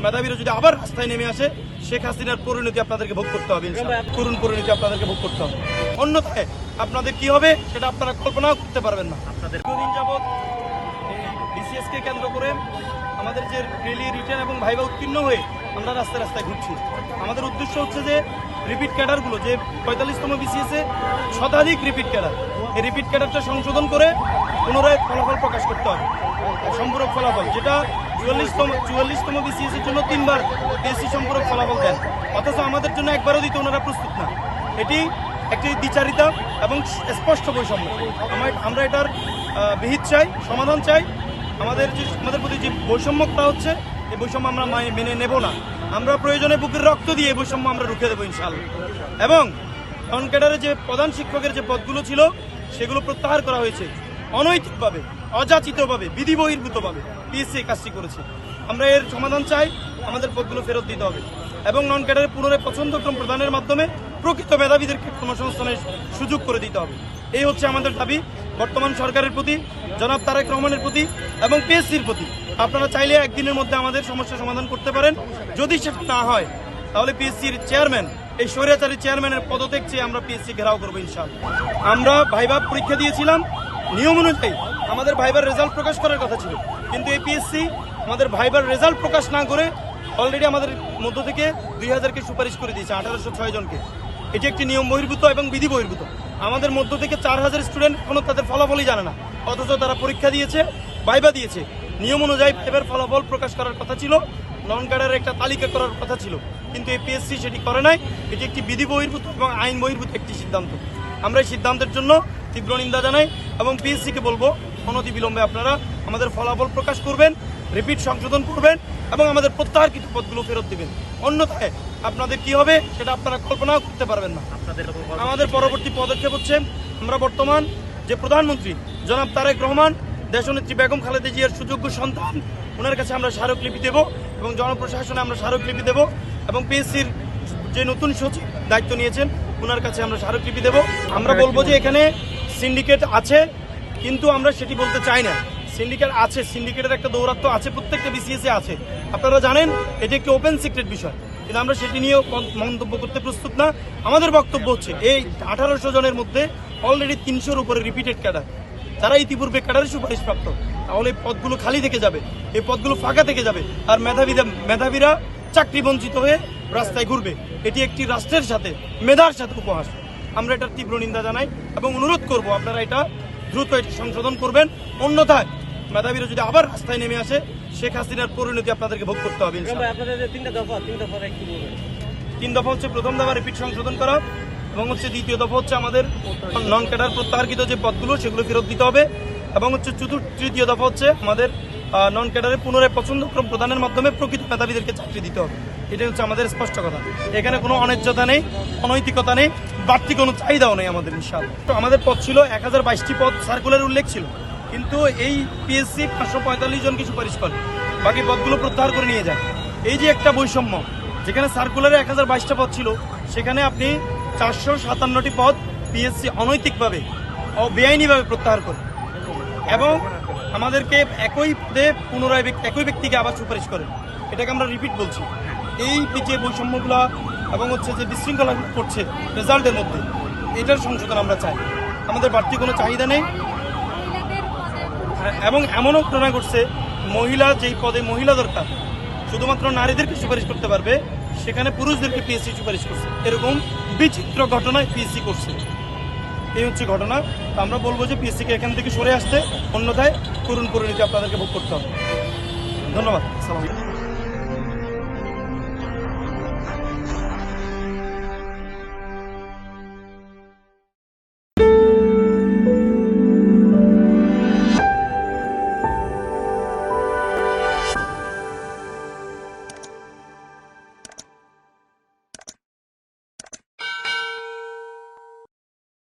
মেধাবীরা যদি আবার রাস্তায় নেমে আসে, শেখ হাসিনার পরিণতি আপনাদেরকে ভোগ করতে হবে, করুণ পরিণতি আপনাদেরকে ভোগ করতে হবে। অন্যথায় আপনাদের কি হবে সেটা আপনারা কল্পনাও করতে পারবেন না। দীর্ঘদিন যাবৎ বিসিএস কে কেন্দ্র করে আমাদের যে রেলি রিটার্ন এবং ভাইভা উত্তীর্ণ হয়ে আমরা রাস্তায় রাস্তায় ঘুরছি। আমাদের উদ্দেশ্য হচ্ছে যে রিপিট ক্যাডারগুলো, যে 45তম বিসিএসে শতাধিক রিপিট ক্যাডার, এই রিপিট ক্যাডারটা সংশোধন করে পুনরায় ফলাফল প্রকাশ করতে হবে, সম্পূরক ফলাফল, যেটা 44তম বিসিএসের জন্য 3বার পিএসসি সম্পূরক ফলাফল দেন, অথচ আমাদের জন্য একবারও দিতে ওনারা প্রস্তুত না। এটি একটি দ্বিচারিতা এবং স্পষ্ট বৈষম্য। আমরা এটার বিহিত চাই, সমাধান চাই। আমাদের প্রতি যে বৈষম্য করা হচ্ছে, এই বৈষম্য আমরা মেনে নেব না। আমরা প্রয়োজনে বুকের রক্ত দিয়ে এই বৈষম্য আমরা রুখে দেবো ইনশাআল্লাহ। এবং নন ক্যাডারে যে প্রধান শিক্ষকের যে পদগুলো ছিল সেগুলো প্রত্যাহার করা হয়েছে। অনৈতিকভাবে, অযাচিতভাবে, বিধি বহির্ভূতভাবে পিএসসি এই কাজটি করেছে। আমরা এর সমাধান চাই, আমাদের পদগুলো ফেরত দিতে হবে এবং নন ক্যাডারের পুনরায় পছন্দক্রম প্রদানের মাধ্যমে প্রকৃত মেধাবীদেরকে কর্মসংস্থানের সুযোগ করে দিতে হবে। এই হচ্ছে আমাদের দাবি বর্তমান সরকারের প্রতি, জনাব তারেক রহমানের প্রতি এবং পিএসসির প্রতি। আপনারা চাইলে একদিনের মধ্যে আমাদের সমস্যা সমাধান করতে পারেন। যদি সেটা না হয় তাহলে পিএসসির চেয়ারম্যান, এই স্বৈরাচারী চেয়ারম্যানের পদত্যাগ চেয়ে আমরা পিএসসি ঘেরাও করবো ইনশাআল্লাহ। আমরা ভাইভা পরীক্ষা দিয়েছিলাম, নিয়ম অনুযায়ী আমাদের ভাইবার রেজাল্ট প্রকাশ করার কথা ছিল, কিন্তু এই পিএসসি আমাদের ভাইবার রেজাল্ট প্রকাশ না করে অলরেডি আমাদের মধ্য থেকে 2000কে সুপারিশ করে দিয়েছে, 1806 জনকে। এটি একটি নিয়ম বহির্ভূত এবং বিধি বহির্ভূত। আমাদের মধ্য থেকে 4000 স্টুডেন্ট এখনো তাদের ফলাফলই জানে না, অথচ তারা পরীক্ষা দিয়েছে, ভাইবা দিয়েছে। নিয়ম অনুযায়ী ভাইবার ফলাফল প্রকাশ করার কথা ছিল, নন ক্যাডারের একটা তালিকা করার কথা ছিল, কিন্তু এই পিএসসি সেটি করে নাই। এটি একটি বিধি বহির্ভূত এবং আইন বহির্ভূত একটি সিদ্ধান্ত। আমরা এই সিদ্ধান্তের জন্য তীব্র নিন্দা জানাই এবং পিএসসিকে বলবো অনতিবিলম্বে আপনারা আমাদের ফলাফল প্রকাশ করবেন, রিপিট সংশোধন করবেন এবং আমাদের প্রত্যাহারকৃত পদগুলো ফেরত দিবেন। অন্যথায় আপনাদের কি হবে সেটা আপনারা কল্পনাও করতে পারবেন না। আমাদের পরবর্তী পদক্ষেপ হচ্ছে, আমরা বর্তমান যে প্রধানমন্ত্রী জনাব তারেক রহমান, দেশনেত্রী বেগম খালেদা জিয়ার সুযোগ্য সন্তান, ওনার কাছে আমরা স্মারকলিপি দেব এবং জনপ্রশাসনে আমরা স্মারকলিপি দেব এবং পিএসসির যে নতুন সচিব দায়িত্ব নিয়েছেন ওনার কাছে আমরা স্মারকলিপি দেব। আমরা বলবো যে এখানে সিন্ডিকেট আছে, কিন্তু আমরা সেটি বলতে চাই না। সিন্ডিকেট আছে, সিন্ডিকেটের একটা দৌরাত্ম্য আছে, প্রত্যেকটা বিসিএসে আছে। আপনারা জানেন এটি একটি ওপেন সিক্রেট বিষয়, কিন্তু আমরা সেটি নিয়েও মন্তব্য করতে প্রস্তুত না। আমাদের বক্তব্য হচ্ছে এই 1800 জনের মধ্যে অলরেডি 300-র উপরে রিপিটেড ক্যাডার, যারা ইতিপূর্বে ক্যাডারের সুপারিশপ্রাপ্ত, তাহলে এই পদগুলো খালি থেকে যাবে, এই পদগুলো ফাঁকা থেকে যাবে, আর মেধাবীরা চাকরি বঞ্চিত হয়ে রাস্তায় ঘুরবে। এটি একটি রাষ্ট্রের সাথে, মেধার সাথে উপহাস। আমরা এটার তীব্র নিন্দা জানাই এবং অনুরোধ করব আপনারা এটা দ্রুত এটি সংশোধন করবেন। অন্যথায় মেধাবীরা যদি আবার রাস্তায় নেমে আসে, শেখ হাসিনার পরিণতি আপনাদেরকে ভোগ করতে হবে। 3 দফা হচ্ছে, প্রথম দফা রিপিট সংশোধন করা এবং হচ্ছে দ্বিতীয় দফা হচ্ছে আমাদের নন ক্যাডার প্রত্যাহারকৃত যে পদগুলো সেগুলো ফেরত দিতে হবে এবং হচ্ছে তৃতীয় দফা হচ্ছে আমাদের নন ক্যাডারের পুনরায় পছন্দক্রম প্রদানের মাধ্যমে প্রকৃত মেধাবীদেরকে চাকরি দিতে হবে। এটাই হচ্ছে আমাদের স্পষ্ট কথা। এখানে কোনো অন্যায্যতা নেই, অনৈতিকতা নেই, বাড়তি কোনো চাহিদাও নেই আমাদের ইনশাআল্লাহ। তো আমাদের পদ ছিল 1022টি পদ, সার্কুলার উল্লেখ ছিল, কিন্তু এই পিএসসি 545 জনকে সুপারিশ করে, বাকি পদগুলো প্রত্যাহার করে নিয়ে যায়। এই যে একটা বৈষম্য, যেখানে সার্কুলারে 1022টা পদ ছিল, সেখানে আপনি 457টি পদ পিএসসি অনৈতিকভাবে ও বেআইনিভাবে প্রত্যাহার করে এবং আমাদেরকে একই পদে পুনরায় একই ব্যক্তিকে আবার সুপারিশ করে। এটাকে আমরা রিপিট বলছি। এই যে বৈষম্যগুলো এবং হচ্ছে যে বিশৃঙ্খলা করছে রেজাল্টের মধ্যে, এটার সংশোধন আমরা চাই। আমাদের বাড়তি কোনো চাহিদা নেই এবং এমনও ঘটনা ঘটছে, মহিলা যেই পদে মহিলা দরকার, শুধুমাত্র নারীদেরকে সুপারিশ করতে পারবে, সেখানে পুরুষদেরকে পিএসসি সুপারিশ করছে। এরকম বিচিত্র ঘটনায় পিএসসি করছে। এই হচ্ছে ঘটনা। আমরা বলবো যে পিএসসিকে এখান থেকে সরে আসতে, অন্যথায় করুণ পরিণতি আপনাদেরকে ভোগ করতে হবে। ধন্যবাদ।